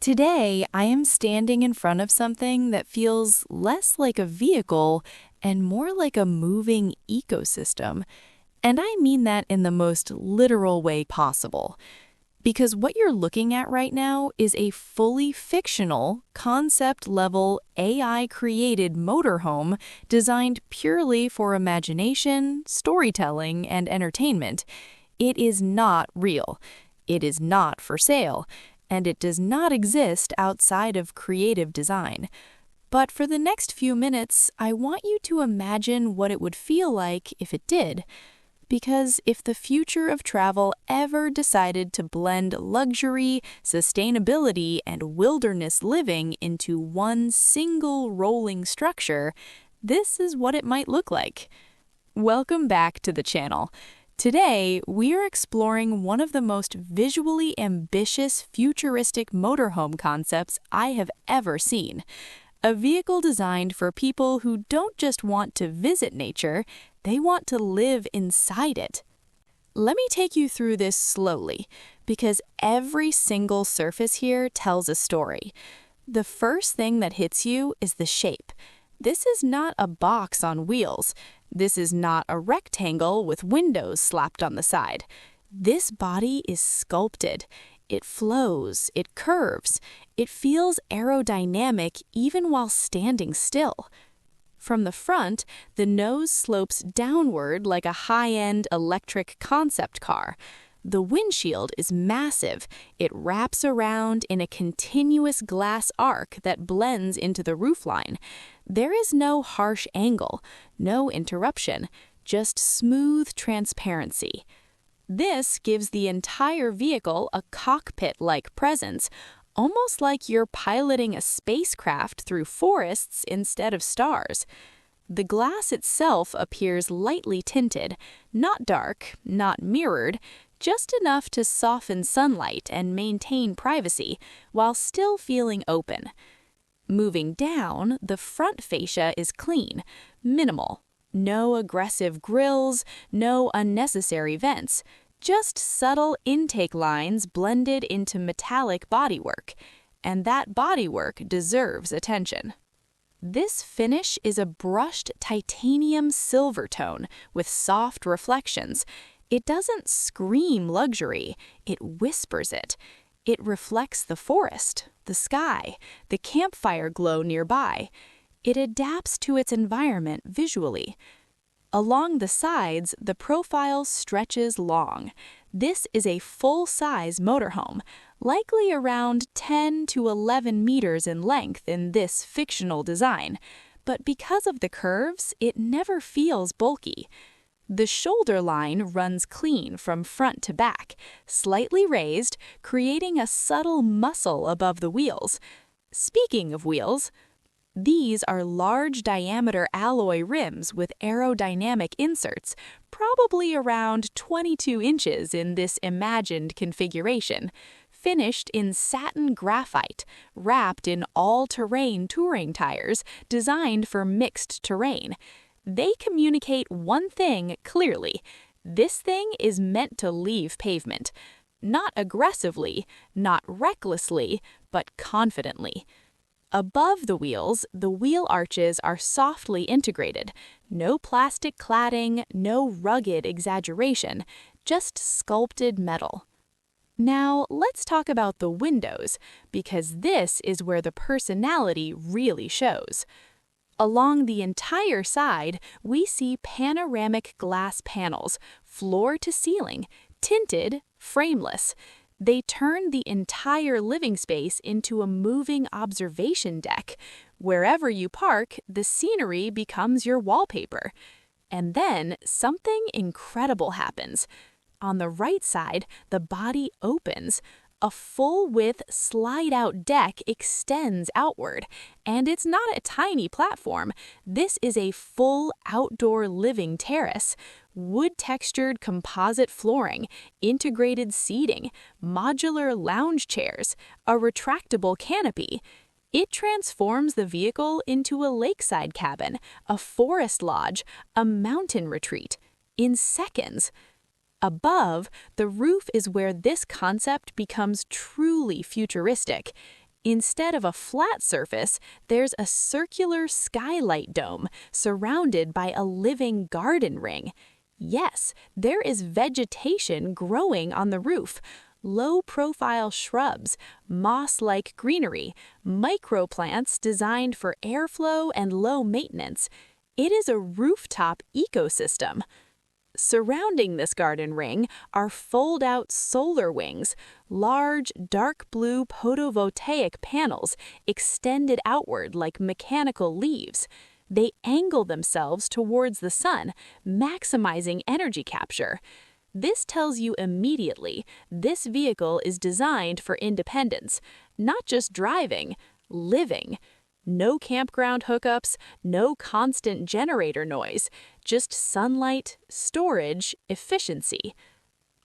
Today, I am standing in front of something that feels less like a vehicle and more like a moving ecosystem. And I mean that in the most literal way possible. Because what you're looking at right now is a fully fictional, concept level, AI created motorhome designed purely for imagination, storytelling, and entertainment. It is not real. It is not for sale, and it does not exist outside of creative design. But for the next few minutes, I want you to imagine what it would feel like if it did. Because if the future of travel ever decided to blend luxury, sustainability, and wilderness living into one single rolling structure, this is what it might look like. Welcome back to the channel. Today, we are exploring one of the most visually ambitious futuristic motorhome concepts I have ever seen. A vehicle designed for people who don't just want to visit nature, they want to live inside it. Let me take you through this slowly, because every single surface here tells a story. The first thing that hits you is the shape. This is not a box on wheels. This is not a rectangle with windows slapped on the side. This body is sculpted. It flows, it curves, it feels aerodynamic even while standing still. From the front, the nose slopes downward like a high-end electric concept car. The windshield is massive. It wraps around in a continuous glass arc that blends into the roofline. There is no harsh angle, no interruption, just smooth transparency. This gives the entire vehicle a cockpit-like presence, almost like you're piloting a spacecraft through forests instead of stars. The glass itself appears lightly tinted, not dark, not mirrored, just enough to soften sunlight and maintain privacy, while still feeling open. Moving down, the front fascia is clean, minimal. No aggressive grills, no unnecessary vents, just subtle intake lines blended into metallic bodywork. And that bodywork deserves attention. This finish is a brushed titanium silver tone with soft reflections. It doesn't scream luxury, it whispers it. It reflects the forest, the sky, the campfire glow nearby. It adapts to its environment visually. Along the sides, the profile stretches long. This is a full-size motorhome, likely around 10 to 11 meters in length in this fictional design. But because of the curves, it never feels bulky. The shoulder line runs clean from front to back, slightly raised, creating a subtle muscle above the wheels. Speaking of wheels, these are large diameter alloy rims with aerodynamic inserts, probably around 22 inches in this imagined configuration, finished in satin graphite, wrapped in all-terrain touring tires designed for mixed terrain. They communicate one thing clearly. This thing is meant to leave pavement. Not aggressively, not recklessly, but confidently. Above the wheels, the wheel arches are softly integrated. No plastic cladding, no rugged exaggeration, just sculpted metal. Now, let's talk about the windows, because this is where the personality really shows. Along the entire side, we see panoramic glass panels, floor to ceiling, tinted, frameless. They turn the entire living space into a moving observation deck. Wherever you park, the scenery becomes your wallpaper. And then something incredible happens. On the right side, the body opens. A full-width slide-out deck extends outward, and it's not a tiny platform. This is a full outdoor living terrace. Wood-textured composite flooring, integrated seating, modular lounge chairs, a retractable canopy. It transforms the vehicle into a lakeside cabin, a forest lodge, a mountain retreat, in seconds. Above, the roof is where this concept becomes truly futuristic. Instead of a flat surface, there's a circular skylight dome surrounded by a living garden ring. Yes, there is vegetation growing on the roof. Low-profile shrubs, moss-like greenery, microplants designed for airflow and low maintenance. It is a rooftop ecosystem. Surrounding this garden ring are fold-out solar wings, large, dark blue photovoltaic panels extended outward like mechanical leaves. They angle themselves towards the sun, maximizing energy capture. This tells you immediately this vehicle is designed for independence, not just driving, living. No campground hookups, no constant generator noise, just sunlight, storage, efficiency.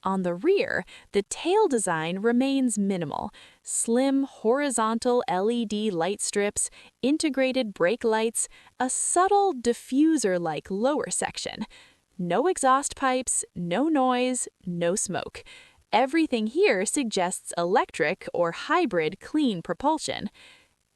On the rear, the tail design remains minimal. Slim, horizontal LED light strips, integrated brake lights, a subtle diffuser-like lower section. No exhaust pipes, no noise, no smoke. Everything here suggests electric or hybrid clean propulsion.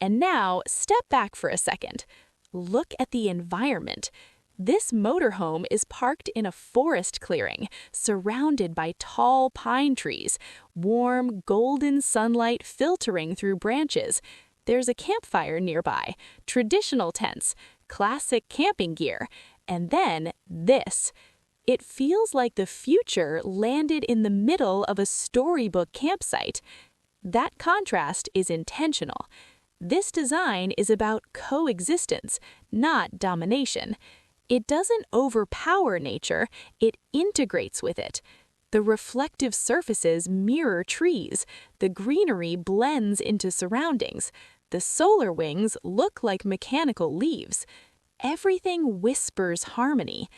And now, step back for a second. Look at the environment. This motorhome is parked in a forest clearing, surrounded by tall pine trees, warm, golden sunlight filtering through branches. There's a campfire nearby, traditional tents, classic camping gear, and then this. It feels like the future landed in the middle of a storybook campsite. That contrast is intentional. This design is about coexistence, not domination. It doesn't overpower nature, it integrates with it. The reflective surfaces mirror trees, the greenery blends into surroundings, the solar wings look like mechanical leaves. Everything whispers harmony.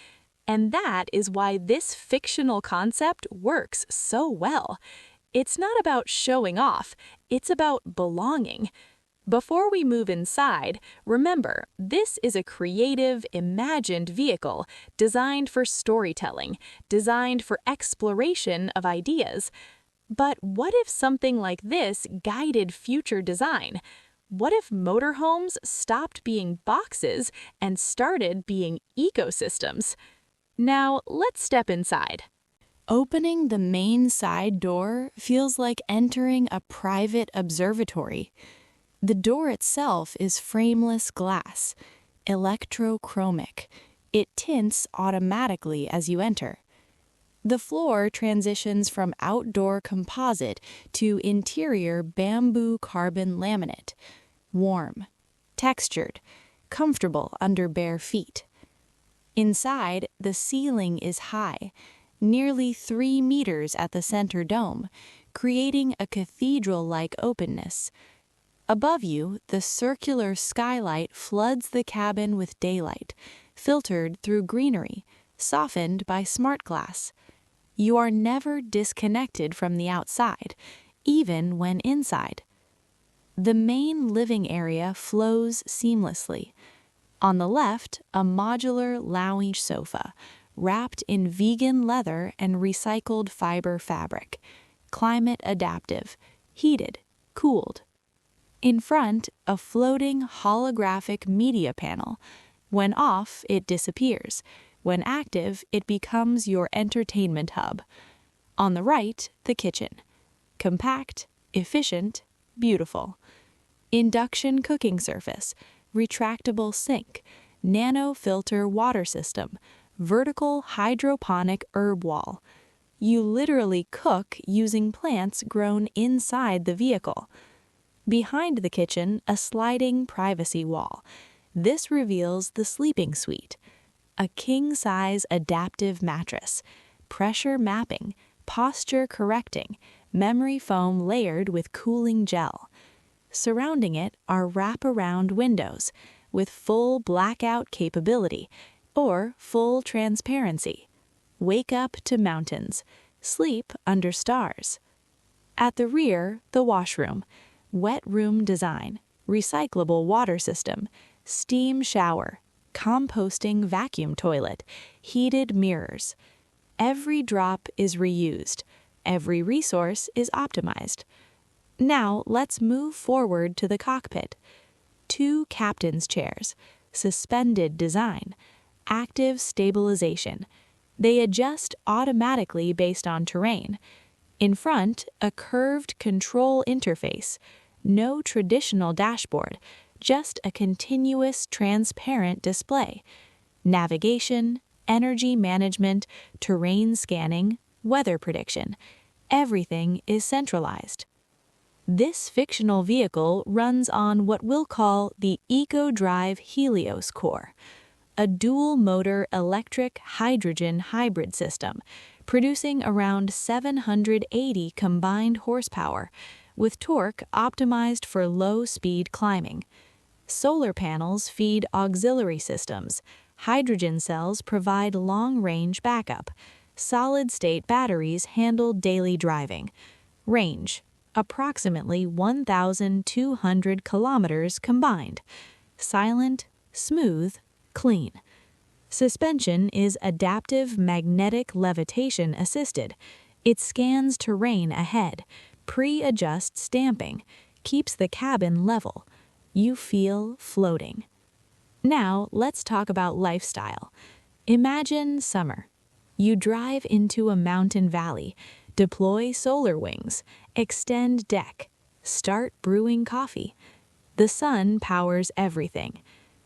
And that is why this fictional concept works so well. It's not about showing off, it's about belonging. Before we move inside, remember, this is a creative, imagined vehicle designed for storytelling, designed for exploration of ideas. But what if something like this guided future design? What if motorhomes stopped being boxes and started being ecosystems? Now, let's step inside. Opening the main side door feels like entering a private observatory. The door itself is frameless glass, electrochromic. It tints automatically as you enter. The floor transitions from outdoor composite to interior bamboo carbon laminate, warm, textured, comfortable under bare feet. Inside, the ceiling is high, nearly 3 meters at the center dome, creating a cathedral-like openness. Above you, the circular skylight floods the cabin with daylight, filtered through greenery, softened by smart glass. You are never disconnected from the outside, even when inside. The main living area flows seamlessly. On the left, a modular lounge sofa, wrapped in vegan leather and recycled fiber fabric, climate adaptive, heated, cooled. In front, a floating holographic media panel. When off, it disappears. When active, it becomes your entertainment hub. On the right, the kitchen. Compact, efficient, beautiful. Induction cooking surface, retractable sink, nano filter water system, vertical hydroponic herb wall. You literally cook using plants grown inside the vehicle. Behind the kitchen, a sliding privacy wall. This reveals the sleeping suite. A king-size adaptive mattress, pressure mapping, posture correcting, memory foam layered with cooling gel. Surrounding it are wrap-around windows with full blackout capability or full transparency. Wake up to mountains. Sleep under stars. At the rear, the washroom. Wet room design, recyclable water system, steam shower, composting vacuum toilet, heated mirrors. Every drop is reused. Every resource is optimized. Now, let's move forward to the cockpit. Two captain's chairs, suspended design, active stabilization. They adjust automatically based on terrain. In front, a curved control interface. No traditional dashboard, just a continuous transparent display. Navigation, energy management, terrain scanning, weather prediction. Everything is centralized. This fictional vehicle runs on what we'll call the EcoDrive Helios core, a dual-motor electric-hydrogen hybrid system, producing around 780 combined horsepower, with torque optimized for low-speed climbing. Solar panels feed auxiliary systems. Hydrogen cells provide long-range backup. Solid-state batteries handle daily driving. Range: approximately 1,200 kilometers combined. Silent, smooth, clean. Suspension is adaptive magnetic levitation assisted. It scans terrain ahead, pre-adjusts damping, keeps the cabin level. You feel floating. Now, let's talk about lifestyle. Imagine summer. You drive into a mountain valley, deploy solar wings, extend deck, start brewing coffee. The sun powers everything.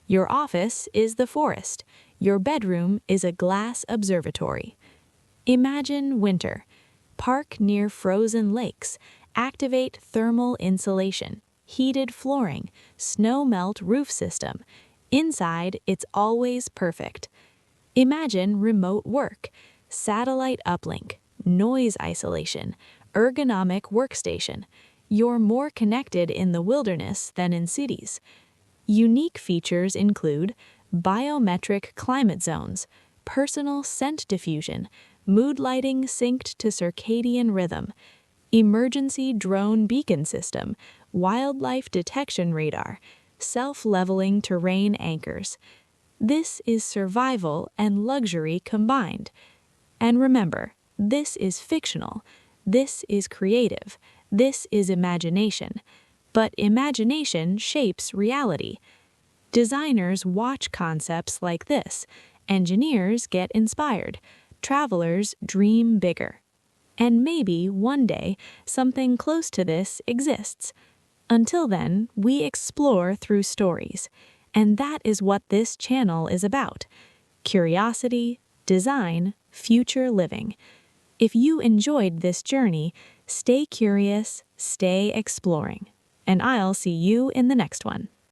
Your office is the forest. Your bedroom is a glass observatory. Imagine winter. Park near frozen lakes. Activate thermal insulation, heated flooring, snow melt roof system. Inside, it's always perfect. Imagine remote work. Satellite uplink, noise isolation, ergonomic workstation. You're more connected in the wilderness than in cities. Unique features include biometric climate zones, personal scent diffusion, mood lighting synced to circadian rhythm, emergency drone beacon system, wildlife detection radar, self-leveling terrain anchors. This is survival and luxury combined. And remember, this is fictional. This is creative. This is imagination. But imagination shapes reality. Designers watch concepts like this. Engineers get inspired. Travelers dream bigger. And maybe one day something close to this exists. Until then, we explore through stories. And that is what this channel is about. Curiosity, design, future living. If you enjoyed this journey, stay curious, stay exploring. And I'll see you in the next one.